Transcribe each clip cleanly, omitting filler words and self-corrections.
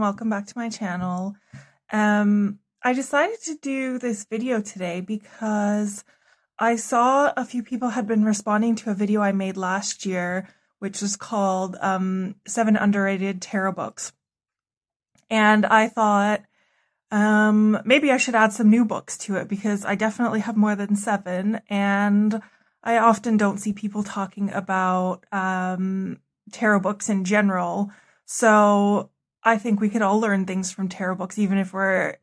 welcome back to my channel. I decided to do this video today because I saw a few people had been responding to a video I made last year, which was called 7 Underrated Tarot Books. And I thought maybe I should add some new books to it because I definitely have more than 7, and I often don't see people talking about tarot books in general. So I think we could all learn things from tarot books, even if we're,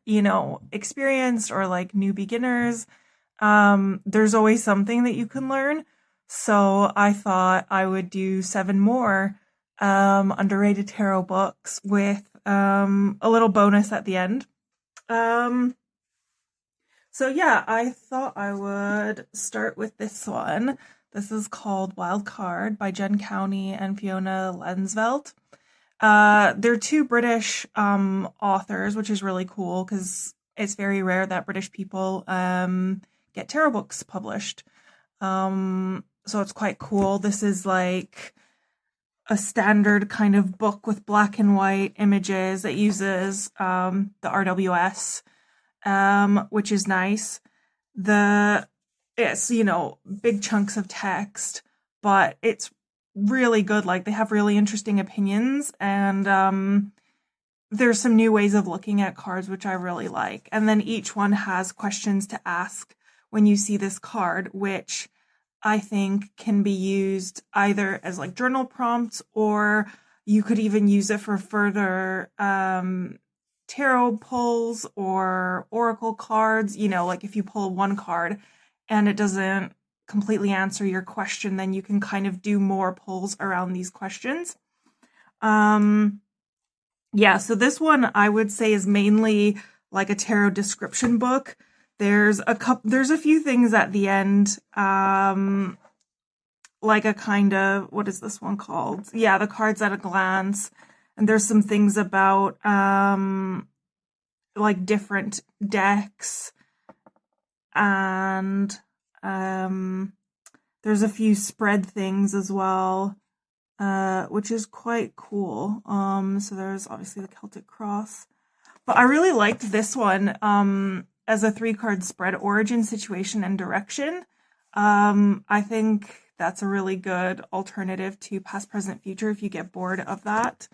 experienced or like new beginners. There's always something that you can learn. So I thought I would do 7 more underrated tarot books with a little bonus at the end. So yeah, I thought I would start with this one. This is called Wild Card by Jen Cowney and Fiona Lansveld. They're 2 British authors, which is really cool because it's very rare that British people get tarot books published. So it's quite cool. This is like a standard kind of book with black and white images that uses the RWS, which is nice. It's, big chunks of text, but it's really good. Like, they have really interesting opinions, and there's some new ways of looking at cards, which I really like. And then each one has questions to ask when you see this card, which I think can be used either as like journal prompts, or you could even use it for further tarot pulls or oracle cards. Like if you pull one card and it doesn't completely answer your question, then you can kind of do more pulls around these questions. Yeah, so this one I would say is mainly like a tarot description book. There's a few things at the end, like a kind of, what is this one called? Yeah, the cards at a glance. And there's some things about like different decks, and there's a few spread things as well, which is quite cool. So there's obviously the Celtic Cross, but I really liked this one as a 3-card spread: origin, situation, and direction. I think that's a really good alternative to past, present, future if you get bored of that.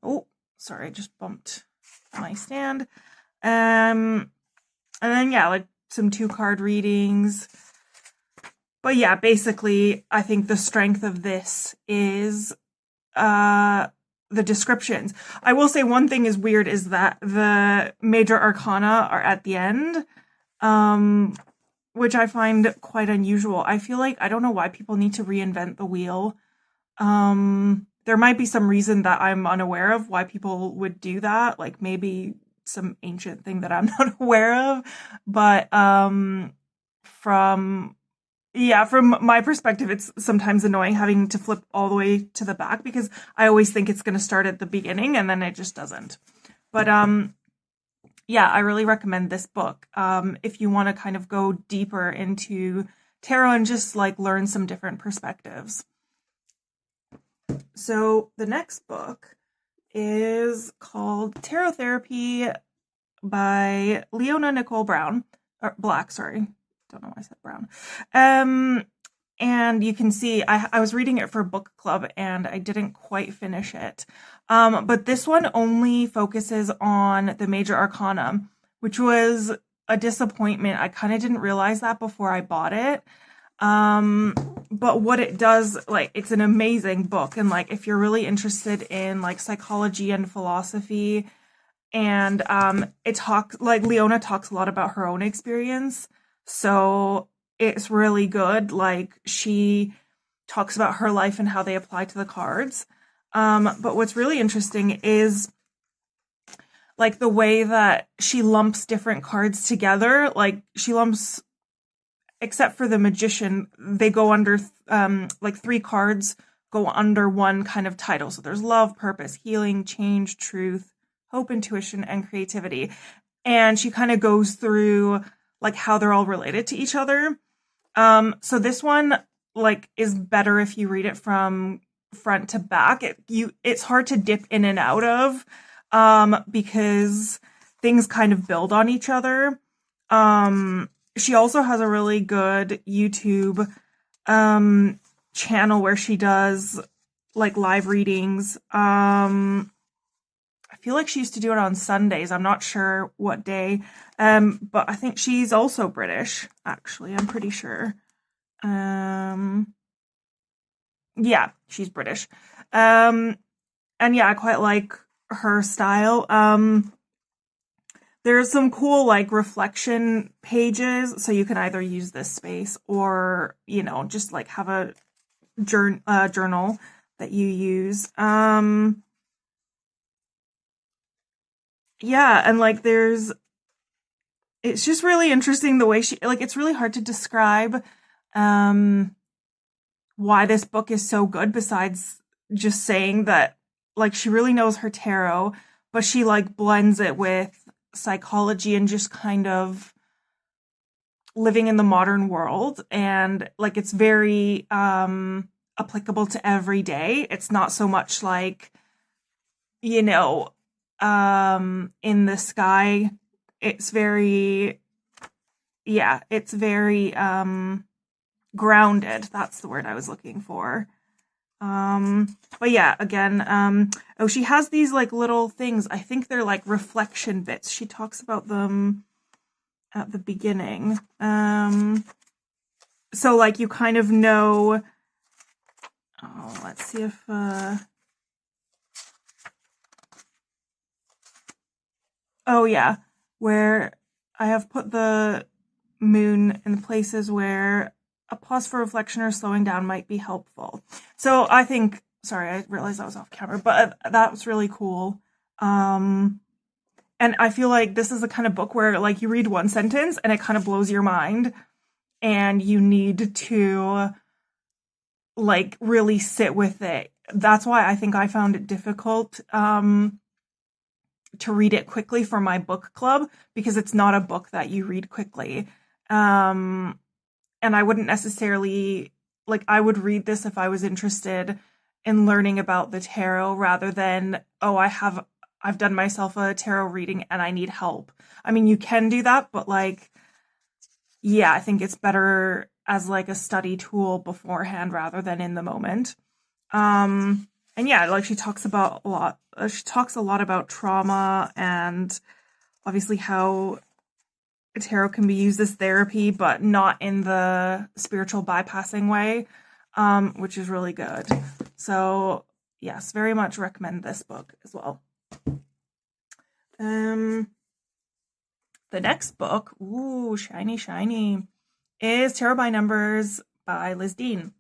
Oh, sorry, I just bumped my stand. And then, yeah, like some 2-card readings. But yeah, basically, I think the strength of this is the descriptions. I will say one thing is weird is that the major arcana are at the end, which I find quite unusual. I feel like I don't know why people need to reinvent the wheel. There might be some reason that I'm unaware of why people would do that, like maybe some ancient thing that I'm not aware of. But from my perspective, it's sometimes annoying having to flip all the way to the back because I always think it's going to start at the beginning and then it just doesn't. But yeah, I really recommend this book if you want to kind of go deeper into tarot and just like learn some different perspectives. So the next book is called Tarot Therapy by Leona Nicole Brown, or Black, sorry. Don't know why I said Brown. And you can see I was reading it for book club and I didn't quite finish it. But this one only focuses on the major arcana, which was a disappointment. I kind of didn't realize that before I bought it. But what it does, like, it's an amazing book. And like, if you're really interested in like psychology and philosophy, and Leona talks a lot about her own experience. So it's really good. Like, she talks about her life and how they apply to the cards. But what's really interesting is like the way that she lumps different cards together. Like, she lumps, except for the Magician, they go under, like 3 cards go under one kind of title. So there's love, purpose, healing, change, truth, hope, intuition, and creativity. And she kind of goes through like how they're all related to each other. So this one like is better if you read it from front to back. It's hard to dip in and out of. because things kind of build on each other. She also has a really good YouTube channel where she does like live readings. I feel like she used to do it on Sundays. I'm not sure what day. But I think she's also British, actually. I'm pretty sure. Yeah, she's British. And yeah, I quite like her style. There's some cool like reflection pages, so you can either use this space or, just like have a journal that you use. Yeah, and like it's just really interesting the way it's really hard to describe why this book is so good besides just saying that like she really knows her tarot, but she like blends it with psychology and just kind of living in the modern world, and like it's very applicable to every day. It's not so much like in the sky. It's very grounded. That's the word I was looking for. But yeah, again, she has these like little things. I think they're like reflection bits. She talks about them at the beginning. So like you kind of know, let's see if, oh yeah, where I have put the moon in places where a pause for reflection or slowing down might be helpful. So I think, sorry, I realized that was off camera, but that was really cool. And I feel like this is the kind of book where like you read one sentence and it kind of blows your mind and you need to like really sit with it. That's why I think I found it difficult to read it quickly for my book club, because it's not a book that you read quickly. And I wouldn't necessarily, like, I would read this if I was interested in learning about the tarot rather than, I've done myself a tarot reading and I need help. I mean, you can do that, but like, yeah, I think it's better as like a study tool beforehand rather than in the moment. And yeah, like she talks a lot about trauma and obviously how tarot can be used as therapy, but not in the spiritual bypassing way, which is really good. So yes, very much recommend this book as well. The next book, ooh, shiny, is Tarot by Numbers by Liz Dean.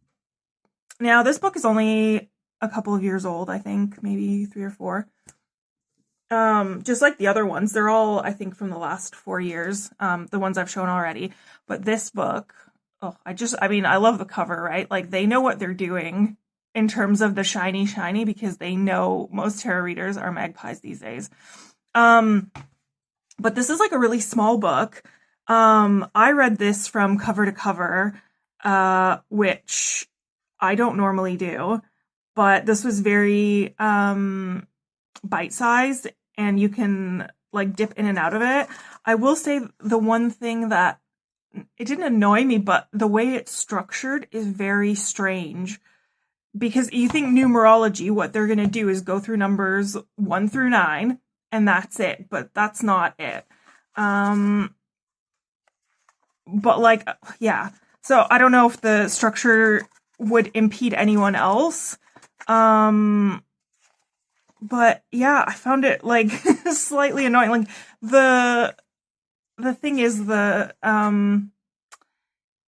Now, this book is only a couple of years old, I think, maybe 3 or 4. Just like the other ones, they're all, I think, from the last 4 years, the ones I've shown already. But this book, I love the cover, right? Like, they know what they're doing in terms of the shiny, because they know most tarot readers are magpies these days. But this is like a really small book. I read this from cover to cover, which I don't normally do, but this was very bite-sized and you can like dip in and out of it. I will say the one thing that it didn't annoy me, but the way it's structured is very strange, because you think numerology, what they're going to do is go through numbers 1 through 9 and that's it, but that's not it. But like, yeah. So I don't know if the structure would impede anyone else. But yeah, I found it like slightly annoying. Like the thing is the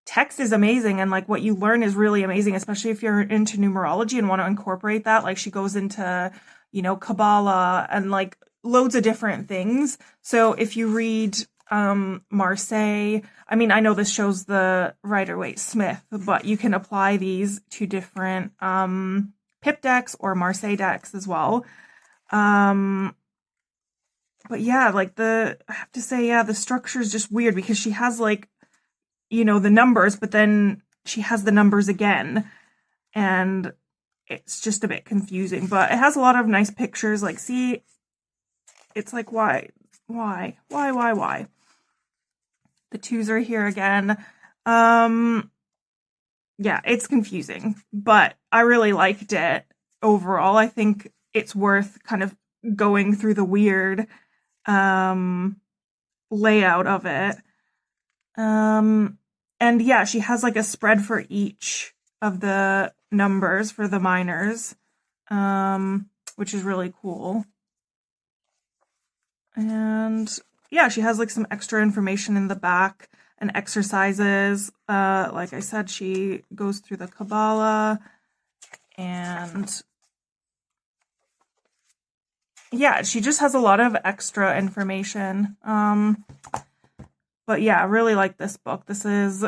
text is amazing and like what you learn is really amazing, especially if you're into numerology and want to incorporate that. Like she goes into, Kabbalah and like loads of different things. So if you read Marseille, I mean, I know this shows the Rider-Waite Smith, but you can apply these to different Pip decks or Marseille decks as well. But yeah, like I have to say, yeah, the structure is just weird because she has like, the numbers, but then she has the numbers again. And it's just a bit confusing, but it has a lot of nice pictures. Like, see, it's like, why? The twos are here again. Yeah, it's confusing, but I really liked it overall. I think it's worth kind of going through the weird layout of it. And yeah, she has like a spread for each of the numbers for the minors, which is really cool. And yeah, she has like some extra information in the back and exercises. Like I said, she goes through the Kabbalah, and yeah, she just has a lot of extra information. But yeah, I really like this book. This is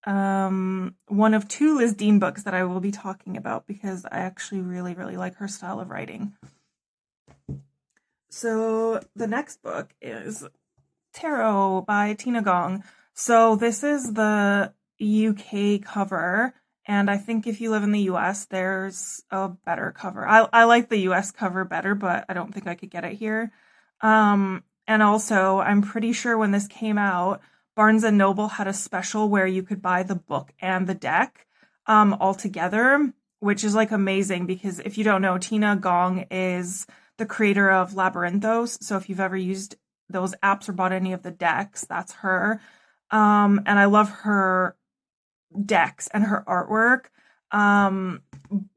one of 2 Liz Dean books that I will be talking about because I actually really, really like her style of writing. So the next book is Tarot by Tina Gong. So this is the UK cover, and I think if you live in the US, there's a better cover. I like the US cover better, but I don't think I could get it here. And also, I'm pretty sure when this came out, Barnes & Noble had a special where you could buy the book and the deck all together, which is like amazing because if you don't know, Tina Gong is the creator of Labyrinthos. So if you've ever used those apps or bought any of the decks, that's her. And I love her decks and her artwork.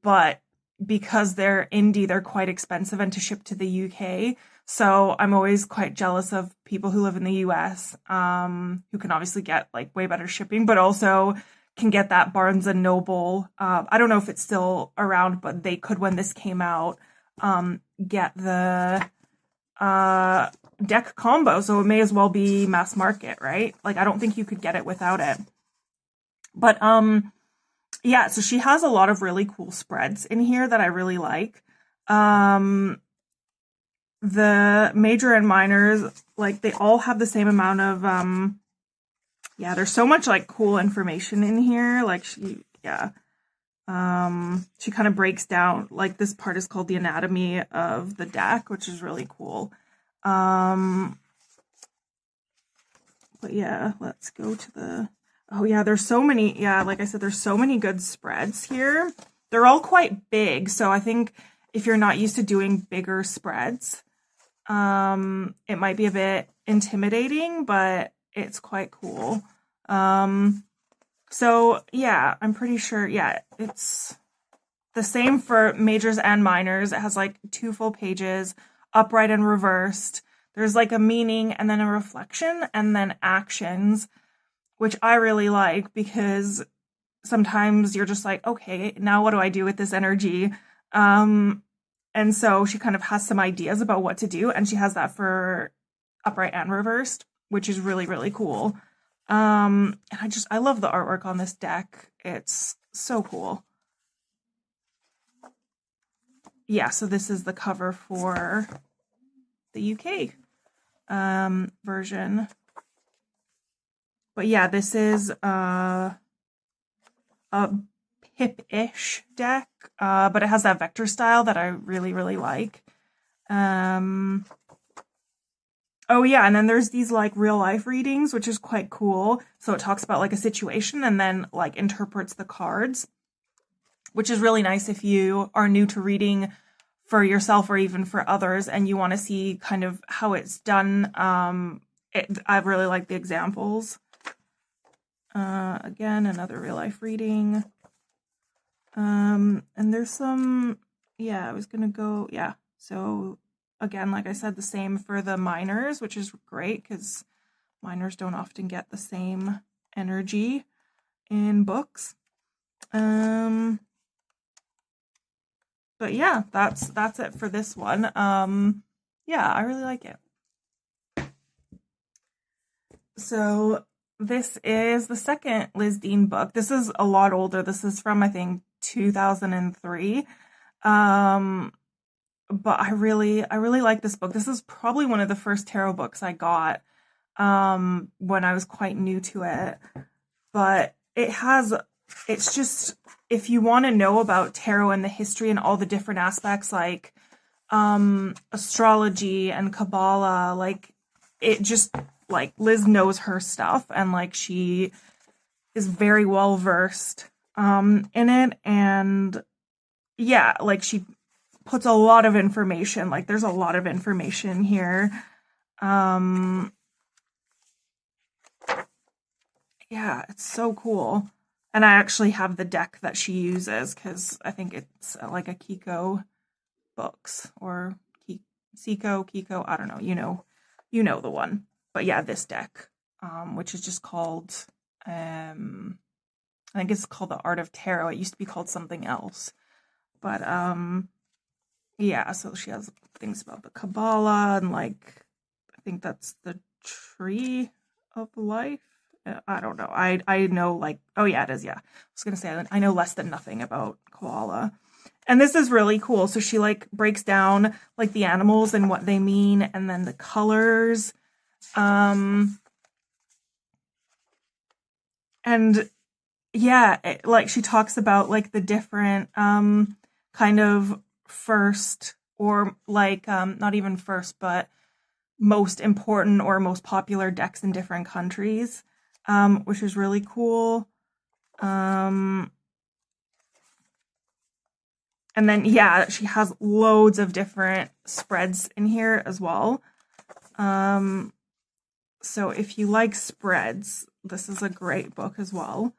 But because they're indie, they're quite expensive and to ship to the UK. So I'm always quite jealous of people who live in the US, who can obviously get like way better shipping, but also can get that Barnes & Noble. I don't know if it's still around, but they could, when this came out, get the deck combo. So it may as well be mass market, right? Like, I don't think you could get it without it. But yeah, so she has a lot of really cool spreads in here that I really like. The major and minors, like, they all have the same amount of yeah, there's so much like cool information in here. Like, she kind of breaks down, like, this part is called the anatomy of the deck, which is really cool. But yeah, let's go to the, oh yeah, there's so many, yeah, like I said, there's so many good spreads here. They're all quite big, so I think if you're not used to doing bigger spreads, it might be a bit intimidating, but it's quite cool. So yeah, I'm pretty sure, yeah, it's the same for majors and minors. It has like 2 full pages, upright and reversed. There's like a meaning and then a reflection and then actions, which I really like because sometimes you're just like, okay, now what do I do with this energy? And so she kind of has some ideas about what to do, and she has that for upright and reversed, which is really, really cool. And I love the artwork on this deck. It's so cool. Yeah, so this is the cover for the UK version. But yeah, this is a Pip-ish deck, but it has that vector style that I really, really like. Oh yeah, and then there's these like real life readings, which is quite cool. So it talks about like a situation and then like interprets the cards, which is really nice if you are new to reading for yourself or even for others and you want to see kind of how it's done. I really like the examples. Again, another real life reading. And there's some, yeah, I was gonna go, yeah. So again, like I said, the same for the minors, which is great because minors don't often get the same energy in books. But yeah, that's it for this one. Yeah, I really like it. So this is the second Liz Dean book. This is a lot older. This is from, I think, 2003. But I really like this book. This is probably one of the first tarot books I got when I was quite new to it. But it's just, if you want to know about tarot and the history and all the different aspects, like astrology and Kabbalah. Like, it just, like, Liz knows her stuff, and like she is very well versed in it. And yeah, like she puts a lot of information, like there's a lot of information here. Yeah, it's so cool. And I actually have the deck that she uses because I think it's like a Kiko books, or Kiko, I don't know, you know the one. But yeah, this deck, which is just called, I think it's called the Art of Tarot. It used to be called something else. But yeah, so she has things about the Kabbalah, and like, I think that's the Tree of Life. I don't know. I know, like, oh yeah, it is. Yeah, I was gonna say I know less than nothing about koala, and this is really cool. So she like breaks down like the animals and what they mean, and then the colors, and yeah, like she talks about like the different kind of first, or like not even first, but most important or most popular decks in different countries, which is really cool. And then, yeah, she has loads of different spreads in here as well. So if you like spreads, this is a great book as well.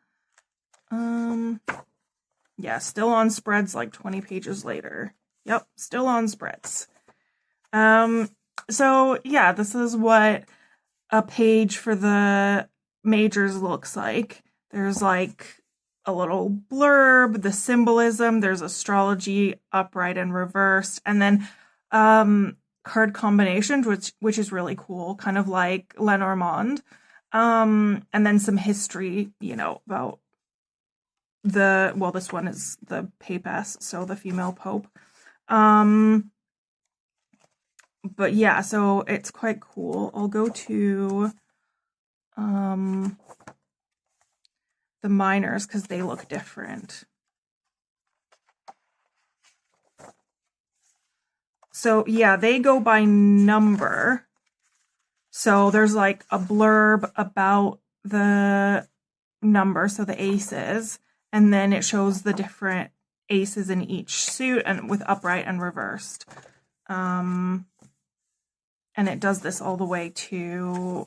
Yeah, still on spreads like 20 pages later. Yep, still on spreads. So yeah, this is what a page for the majors looks like. There's like a little blurb, the symbolism, there's astrology, upright and reversed, and then card combinations, which is really cool, kind of like Lenormand. And then some history, about this one is the Papess, so the female pope. But yeah, so it's quite cool. I'll go to the minors because they look different. So yeah, they go by number. So there's like a blurb about the number, so the aces, and then it shows the different aces in each suit, and with upright and reversed. And it does this all the way to,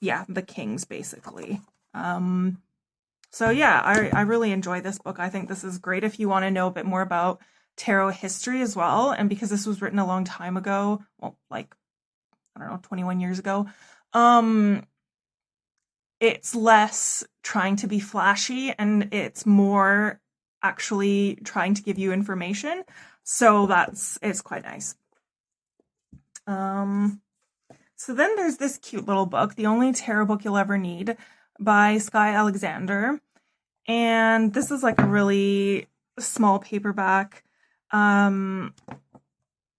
yeah, the kings, basically. So yeah, I really enjoy this book. I think this is great if you want to know a bit more about tarot history as well. And because this was written a long time ago, well, like, I don't know, 21 years ago, it's less trying to be flashy, and it's more actually trying to give you information. So it's quite nice. So then there's this cute little book, The Only Tarot Book You'll Ever Need, by Skye Alexander. And this is like a really small paperback. And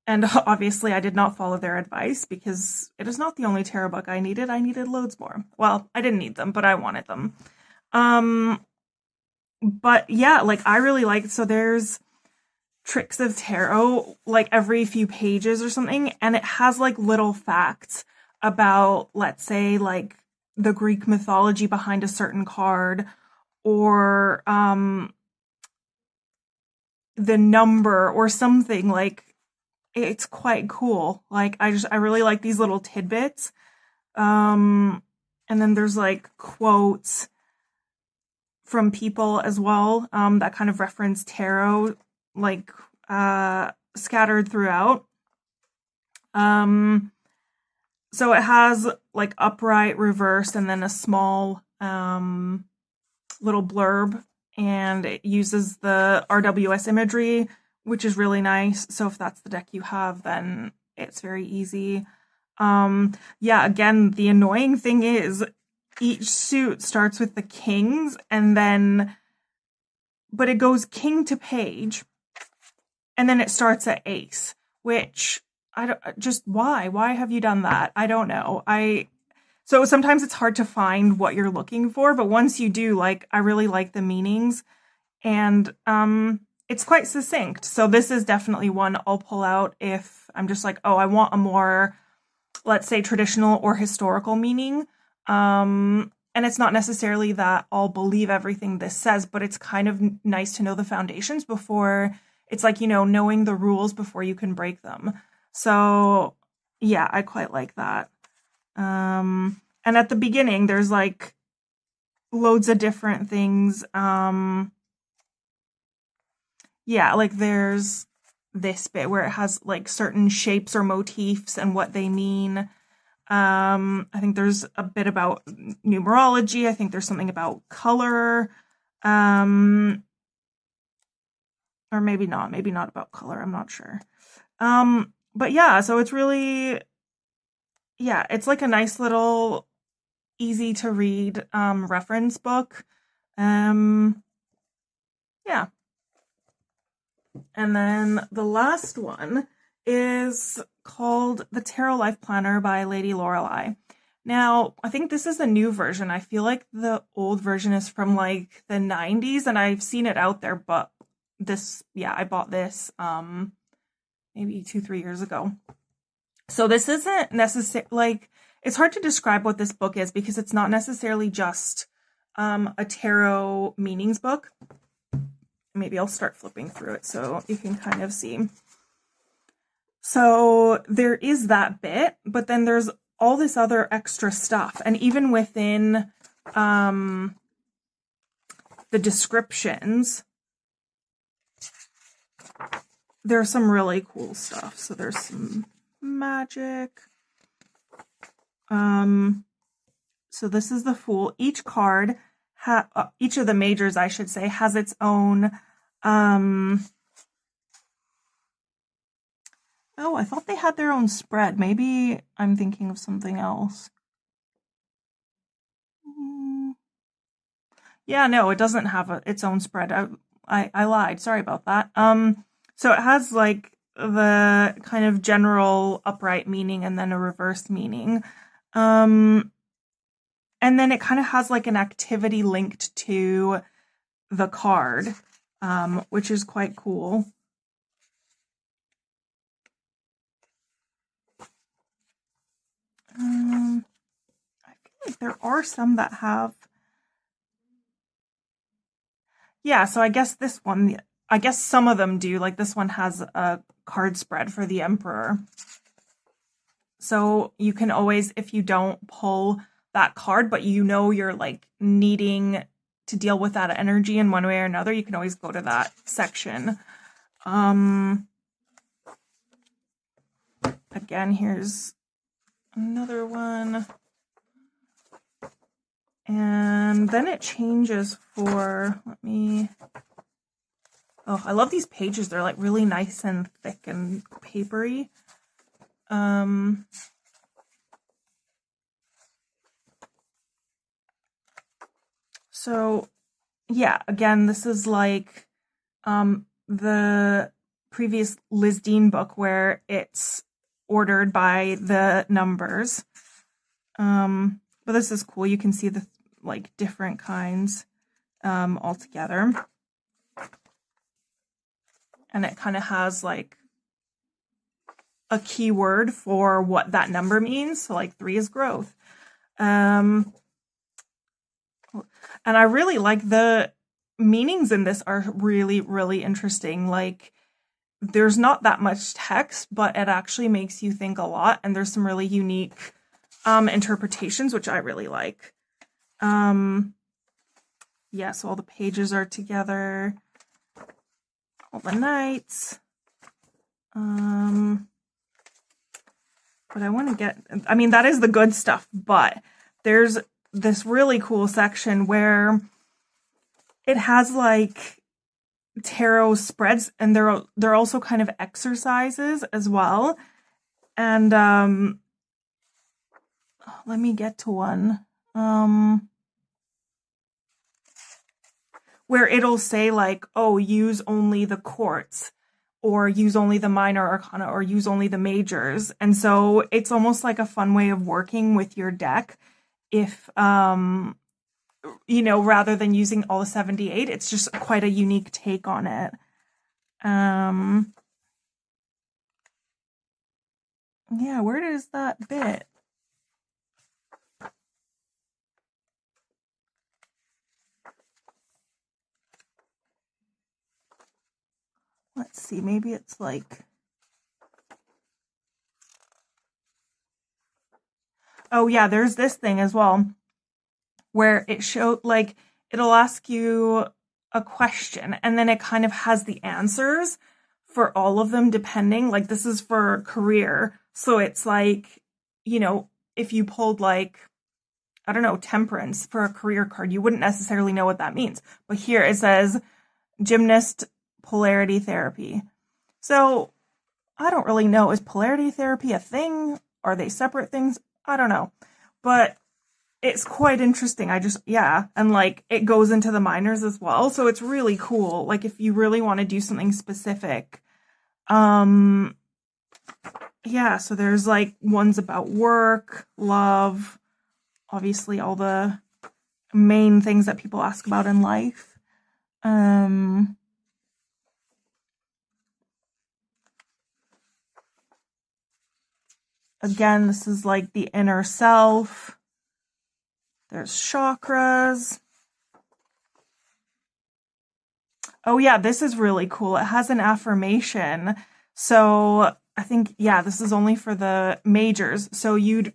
obviously I did not follow their advice because it is not the only tarot book I needed. I needed loads more. Well, I didn't need them, but I wanted them. But yeah, like I really like, so there's Tricks of Tarot like every few pages or something, and it has like little facts about, let's say, like the Greek mythology behind a certain card, or the number or something. Like, it's quite cool. Like I really like these little tidbits. And then there's like quotes from people as well, that kind of reference tarot, like scattered throughout. So it has like upright, reversed, and then a small little blurb, and it uses the RWS imagery, which is really nice. So if that's the deck you have, then it's very easy. Yeah, again, the annoying thing is each suit starts with the kings, and then, but it goes king to page, and then it starts at ace, which I don't, just why have you done that? I don't know. So sometimes it's hard to find what you're looking for, but once you do, like, I really like the meanings. And it's quite succinct. So this is definitely one I'll pull out if I'm just like, oh, I want a more, let's say, traditional or historical meaning. And it's not necessarily that I'll believe everything this says, but it's kind of nice to know the foundations before. It's like, knowing the rules before you can break them. So yeah, I quite like that. And at the beginning, there's like loads of different things. Yeah, like there's this bit where it has like certain shapes or motifs and what they mean. I think there's a bit about numerology. I think there's something about color. Or maybe not about color. I'm not sure. But yeah, so it's really, yeah, it's like a nice little easy to read reference book. Yeah. And then the last one is called The Tarot Life Planner by Lady Lorelei. Now, I think this is a new version. I feel like the old version is from like the 90s and I've seen it out there, but I bought this maybe 2-3 years ago. So this isn't necessarily, like, it's hard to describe what this book is because it's not necessarily just a tarot meanings book. Maybe I'll start flipping through it so you can kind of see. So there is that bit, but then there's all this other extra stuff. And even within the descriptions, there's some really cool stuff. So there's some magic. So this is the Fool. Each card, each of the majors, I should say, has its own. Oh, I thought they had their own spread. Maybe I'm thinking of something else. Yeah, no, it doesn't have its own spread. I lied. Sorry about that. So it has like the kind of general upright meaning and then a reversed meaning. And then it kind of has like an activity linked to the card, which is quite cool. I feel like there are some that have. Yeah, so I guess this one, I guess some of them do. Like this one has a card spread for the Emperor. So you can always, if you don't pull that card, but you're like needing to deal with that energy in one way or another, you can always go to that section. Again, here's another one. And then it changes for, oh, I love these pages. They're like really nice and thick and papery. So yeah, again, this is like the previous Liz Dean book where it's ordered by the numbers. But this is cool. You can see the like different kinds all together. And it kind of has like a keyword for what that number means. So like 3 is growth. And I really like the meanings in this are really, really interesting. Like there's not that much text, but it actually makes you think a lot. And there's some really unique interpretations, which I really like. Yeah, so all the pages are together. All the knights. But I want to get, I mean, that is the good stuff, but there's this really cool section where it has like tarot spreads and they're also kind of exercises as well. And let me get to one. Where it'll say like, oh, use only the quartz or use only the minor arcana or use only the majors. And so it's almost like a fun way of working with your deck. If, rather than using all the 78, it's just quite a unique take on it. Yeah, where is that bit? Let's see, maybe it's like, oh yeah, there's this thing as well where it showed like it'll ask you a question and then it kind of has the answers for all of them depending. Like this is for career. So it's like, you know, if you pulled like, I don't know, temperance for a career card, you wouldn't necessarily know what that means. But here it says gymnast polarity therapy. So I don't really know. Is polarity therapy a thing? Are they separate things? I don't know. But it's quite interesting. Yeah. And like it goes into the minors as well. So it's really cool. Like if you really want to do something specific. Yeah. So there's like ones about work, love, obviously all the main things that people ask about in life. Again, this is like the inner self. There's chakras. Oh yeah, this is really cool. It has an affirmation. So I think, yeah, this is only for the majors. So you'd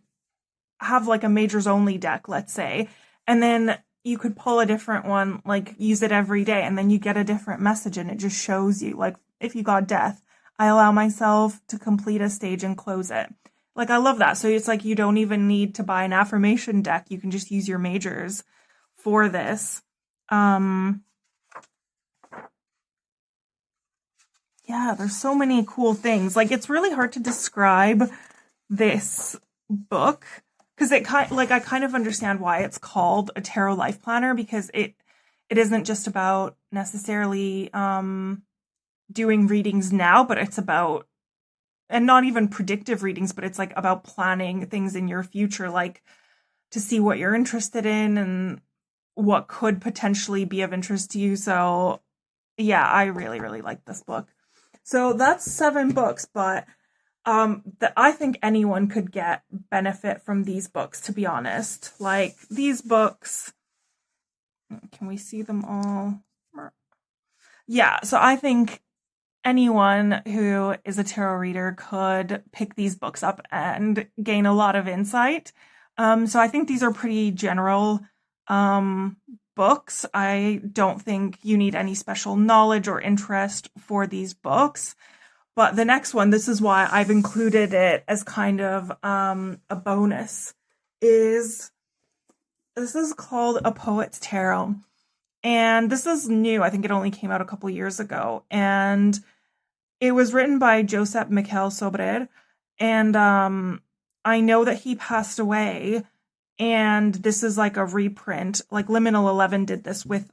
have like a majors only deck, let's say, and then you could pull a different one, like use it every day, and then you get a different message and it just shows you, like if you got death, I allow myself to complete a stage and close it. Like I love that. So it's like you don't even need to buy an affirmation deck. You can just use your majors for this. Yeah, there's so many cool things. Like it's really hard to describe this book because I kind of understand why it's called a tarot life planner, because it isn't just about necessarily doing readings now, but it's about, and not even predictive readings, but it's like about planning things in your future, like to see what you're interested in and what could potentially be of interest to you. So yeah, I really, really like this book. So that's 7 books, but that I think anyone could get benefit from these books, to be honest. Like these books, can we see them all? Yeah, so I think anyone who is a tarot reader could pick these books up and gain a lot of insight. So I think these are pretty general books. I don't think you need any special knowledge or interest for these books. But the next one, this is why I've included it as kind of a bonus, is this is called A Poet's Tarot. And this is new. I think it only came out a couple years ago. And it was written by Josep Miquel Sobrer. And I know that he passed away. And this is like a reprint. Like Liminal 11 did this with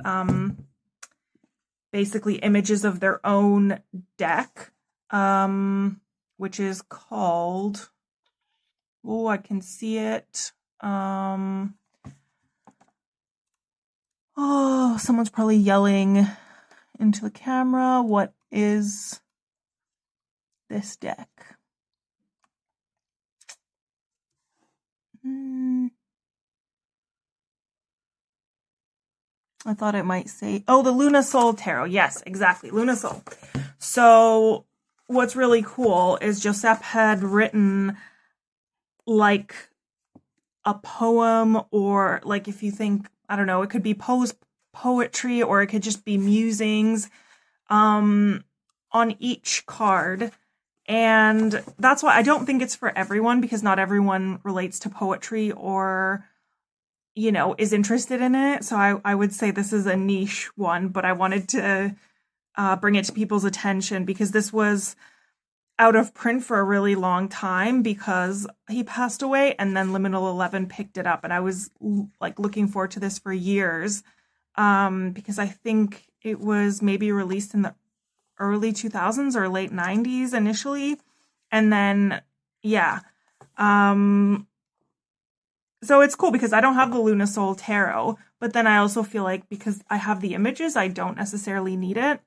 basically images of their own deck. Which is called, oh, I can see it. Oh, someone's probably yelling into the camera. What is this deck? I thought it might say, oh, the Lunasol Tarot. Yes, exactly, Lunasol. So what's really cool is Josep had written like a poem, or like if you think, I don't know, it could be poetry or it could just be musings on each card. And that's why I don't think it's for everyone, because not everyone relates to poetry or, you know, is interested in it. So I would say this is a niche one, but I wanted to bring it to people's attention because this was out of print for a really long time because he passed away, and then Liminal 11 picked it up, and I was like looking forward to this for years because I think it was maybe released in the early 2000s or late 90s initially, and then yeah, so it's cool because I don't have the Lunasol Tarot, but then I also feel like because I have the images, I don't necessarily need it.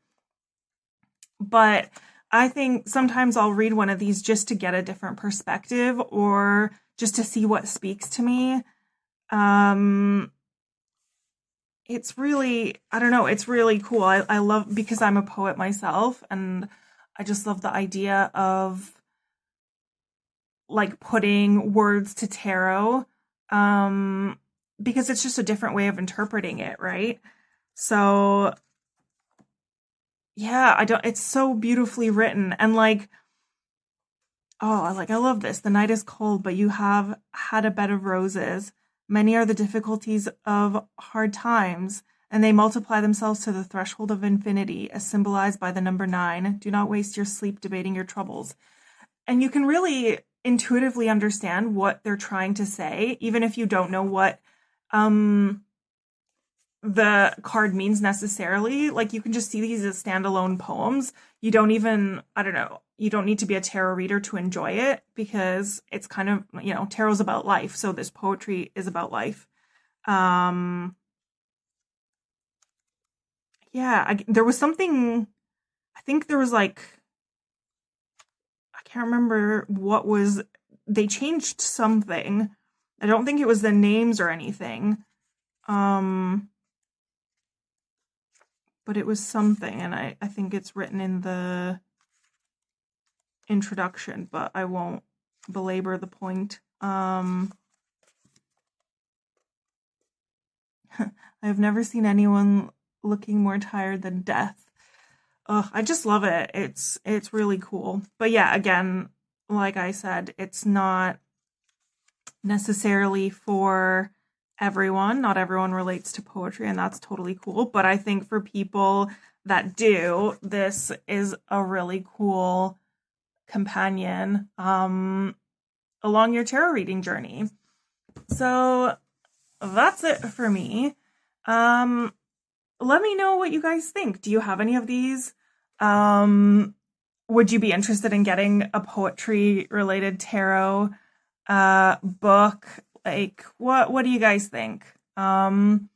But I think sometimes I'll read one of these just to get a different perspective or just to see what speaks to me. Um, it's really, I don't know, it's really cool. I love, because I'm a poet myself, and I just love the idea of like putting words to tarot, um, because it's just a different way of interpreting it, right? So yeah, I don't, it's so beautifully written. And like, oh, I love this. The night is cold, but you have had a bed of roses. Many are the difficulties of hard times, and they multiply themselves to the threshold of infinity, as symbolized by the number 9. Do not waste your sleep debating your troubles. And you can really intuitively understand what they're trying to say, even if you don't know what um the card means necessarily. Like, you can just see these as standalone poems. You don't even, I don't know, you don't need to be a tarot reader to enjoy it, because it's kind of, tarot's about life. So this poetry is about life. Um, yeah, there was something, I think there was like, I can't remember what was, they changed something. I don't think it was the names or anything. Um, but it was something, and I think it's written in the introduction, but I won't belabor the point. I've never seen anyone looking more tired than death. Ugh, I just love it. It's really cool. But yeah, again, like I said, it's not necessarily for everyone. Not everyone relates to poetry, and that's totally cool. But I think for people that do, this is a really cool companion along your tarot reading journey. So that's it for me. Let me know what you guys think. Do you have any of these? Would you be interested in getting a poetry related tarot book? Like, what do you guys think? And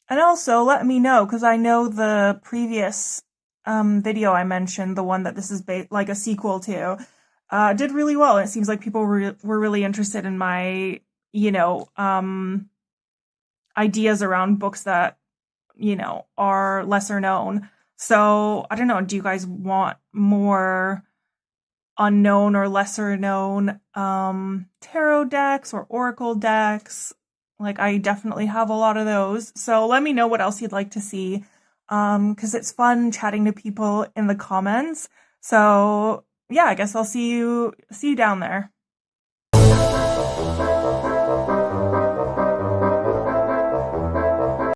also let me know, because I know the previous video I mentioned, the one that this is like a sequel to, did really well. And it seems like people were really interested in my, ideas around books that, are lesser known. So I don't know, do you guys want more unknown or lesser known tarot decks or oracle decks? Like, I definitely have a lot of those. So let me know what else you'd like to see, because it's fun chatting to people in the comments. So yeah, I guess I'll see you down there.